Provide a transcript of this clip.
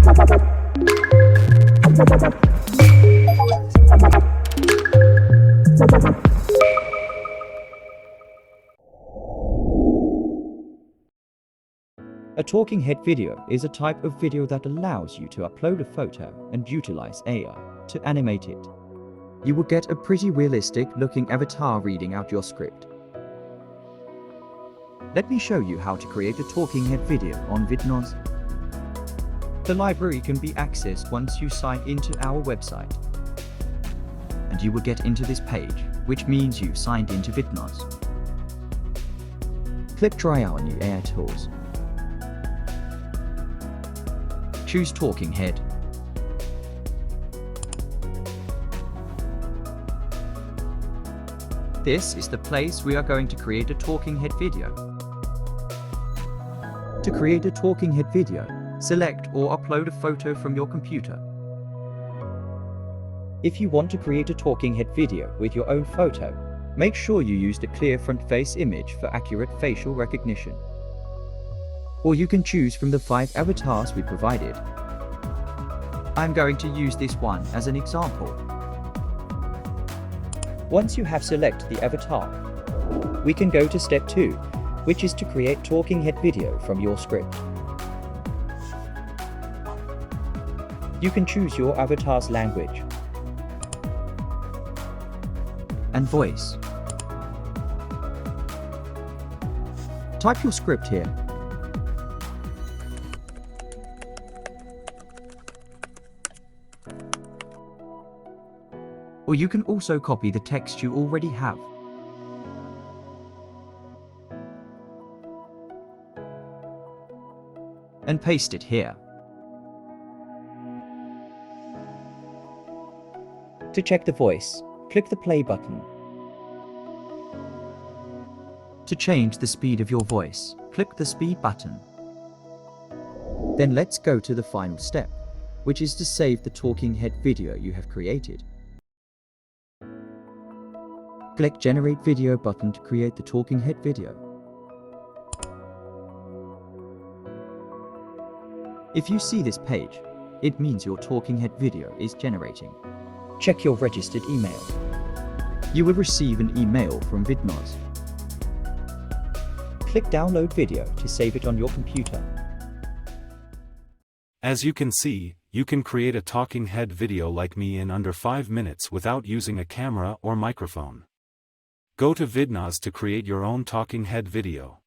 A talking head video is a type of video that allows you to upload a photo and utilize AI to animate it. You will get a pretty realistic looking avatar reading out your script. Let me show you how to create a talking head video on Vidnoz. The library can be accessed once you sign into our website. And you will get into this page, which means you've signed into Vidnoz. Click try our new AI tools. Choose talking head. This is the place we are going to create a talking head video. To create a talking head video, select or upload a photo from your computer. If you want to create a talking head video with your own photo, make sure you use the clear front face image for accurate facial recognition. Or you can choose from the 5 avatars we provided. I'm going to use this one as an example. Once you have selected the avatar, we can go to step 2, which is to create talking head video from your script. You can choose your avatar's language and voice. Type your script here. Or you can also copy the text you already have. And paste it here. To check the voice, click the play button. To change the speed of your voice, click the speed button. Then let's go to the final step, which is to save the talking head video you have created. Click Generate Video button to create the talking head video. If you see this page, it means your talking head video is generating. Check your registered email. You will receive an email from Vidnoz. Click Download Video to save it on your computer. As you can see, you can create a talking head video like me in under 5 minutes without using a camera or microphone. Go to Vidnoz to create your own talking head video.